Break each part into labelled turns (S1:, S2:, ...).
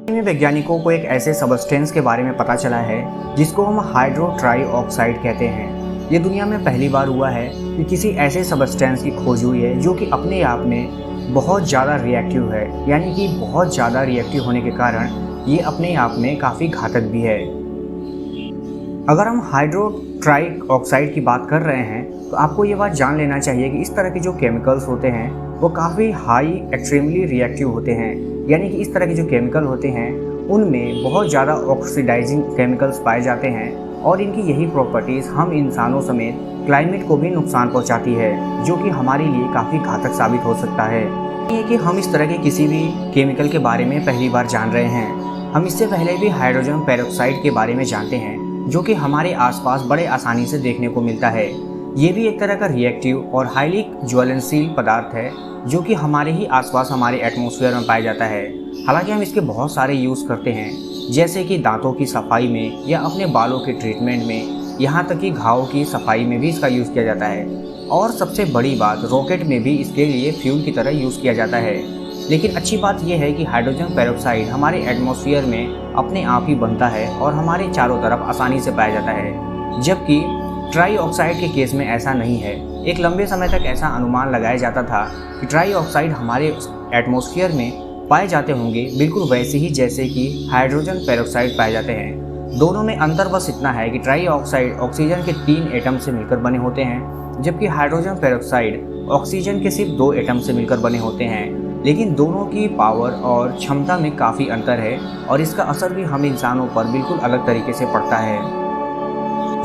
S1: में वैज्ञानिकों को एक ऐसे सबस्टेंस के बारे में पता चला है जिसको हम हाइड्रो ट्राई ऑक्साइड कहते हैं। ये दुनिया में पहली बार हुआ है कि किसी ऐसे सबस्टेंस की खोज हुई है जो कि अपने आप में बहुत ज़्यादा रिएक्टिव है, यानी कि बहुत ज़्यादा रिएक्टिव होने के कारण ये अपने आप में काफ़ी घातक भी है। अगर हम हाइड्रो ट्राई ऑक्साइड की बात कर रहे हैं तो आपको ये बात जान लेना चाहिए कि इस तरह के जो केमिकल्स होते हैं वो काफ़ी हाई एक्सट्रीमली रिएक्टिव होते हैं, यानी कि इस तरह के जो केमिकल होते हैं उनमें बहुत ज़्यादा ऑक्सीडाइजिंग केमिकल्स पाए जाते हैं और इनकी यही प्रॉपर्टीज़ हम इंसानों समेत क्लाइमेट को भी नुकसान पहुंचाती है, जो कि हमारे लिए काफ़ी घातक साबित हो सकता है। ये कि हम इस तरह के किसी भी केमिकल के बारे में पहली बार जान रहे हैं। हम इससे पहले भी हाइड्रोजन पेरोक्साइड के बारे में जानते हैं, जो कि हमारे आसपास बड़े आसानी से देखने को मिलता है। ये भी एक तरह का रिएक्टिव और हाईली ज्वलनशील पदार्थ है जो कि हमारे ही आसपास हमारे एटमॉस्फेयर में पाया जाता है। हालांकि हम इसके बहुत सारे यूज़ करते हैं, जैसे कि दांतों की सफाई में या अपने बालों के ट्रीटमेंट में, यहाँ तक कि घावों की सफाई में भी इसका यूज़ किया जाता है। और सबसे बड़ी बात, रॉकेट में भी इसके लिए फ्यूल की तरह यूज़ किया जाता है। लेकिन अच्छी बात यह है कि हाइड्रोजन पेरोक्साइड हमारे एटमॉस्फेयर में अपने आप ही बनता है और हमारे चारों तरफ आसानी से पाया जाता है, जबकि ट्राई ऑक्साइड के केस में ऐसा नहीं है। एक लंबे समय तक ऐसा अनुमान लगाया जाता था कि ट्राई ऑक्साइड हमारे एटमॉस्फेयर में पाए जाते होंगे बिल्कुल वैसे ही जैसे कि हाइड्रोजन पेरोक्साइड पाए जाते हैं। दोनों में अंतर बस इतना है कि ट्राई ऑक्साइड ऑक्सीजन के 3 एटम से मिलकर बने होते हैं, जबकि हाइड्रोजन पेरोक्साइड ऑक्सीजन के सिर्फ 2 एटम से मिलकर बने होते हैं। लेकिन दोनों की पावर और क्षमता में काफ़ी अंतर है और इसका असर भी हम इंसानों पर बिल्कुल अलग तरीके से पड़ता है।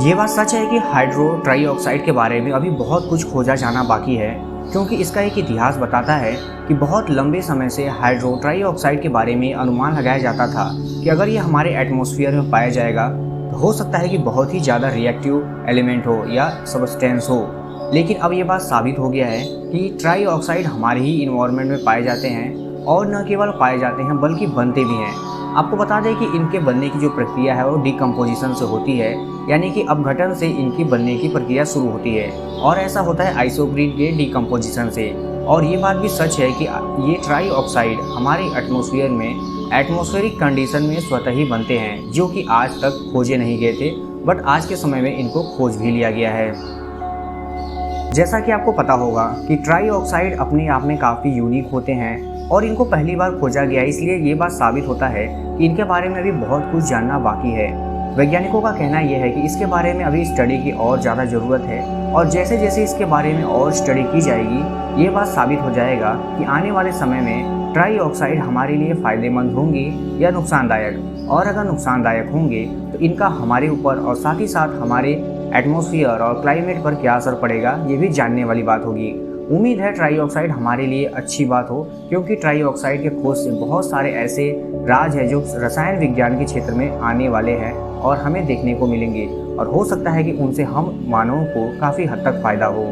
S1: ये बात सच है कि हाइड्रो ट्राई ऑक्साइड के बारे में अभी बहुत कुछ खोजा जाना बाकी है, क्योंकि इसका एक इतिहास बताता है कि बहुत लंबे समय से हाइड्रो ट्राई ऑक्साइड के बारे में अनुमान लगाया जाता था कि अगर ये हमारे एटमॉस्फेयर में पाया जाएगा तो हो सकता है कि बहुत ही ज़्यादा रिएक्टिव एलिमेंट हो या सबस्टेंस हो। लेकिन अब ये बात साबित हो गया है कि ट्राई ऑक्साइड हमारे ही इन्वायरमेंट में पाए जाते हैं और न केवल पाए जाते हैं बल्कि बनते भी हैं। आपको बता दें कि इनके बनने की जो प्रक्रिया है वो डिकम्पोजिशन से होती है, यानी कि अपघटन से इनकी बनने की प्रक्रिया शुरू होती है और ऐसा होता है आइसोप्रीन के डिकम्पोजिशन से। और ये बात भी सच है कि ये ट्राई ऑक्साइड हमारे एटमॉस्फेयर में एटमॉस्फेरिक कंडीशन में स्वतः ही बनते हैं, जो कि आज तक खोजे नहीं गए थे, बट आज के समय में इनको खोज भी लिया गया है। जैसा कि आपको पता होगा कि ट्राई ऑक्साइड अपने आप में काफ़ी यूनिक होते हैं और इनको पहली बार खोजा गया, इसलिए ये बात साबित होता है कि इनके बारे में अभी बहुत कुछ जानना बाकी है। वैज्ञानिकों का कहना यह है कि इसके बारे में अभी स्टडी की और ज़्यादा ज़रूरत है और जैसे जैसे इसके बारे में और स्टडी की जाएगी ये बात साबित हो जाएगा कि आने वाले समय में ट्राई ऑक्साइड हमारे लिए फ़ायदेमंद होंगे या नुकसानदायक, और अगर नुकसानदायक होंगे तो इनका हमारे ऊपर और साथ ही साथ हमारे एटमॉस्फेयर और क्लाइमेट पर क्या असर पड़ेगा ये भी जानने वाली बात होगी। उम्मीद है ट्राई ऑक्साइड हमारे लिए अच्छी बात हो, क्योंकि ट्राई ऑक्साइड के खोज से बहुत सारे ऐसे राज हैं जो रसायन विज्ञान के क्षेत्र में आने वाले हैं और हमें देखने को मिलेंगे और हो सकता है कि उनसे हम मानवों को काफ़ी हद तक फ़ायदा हो।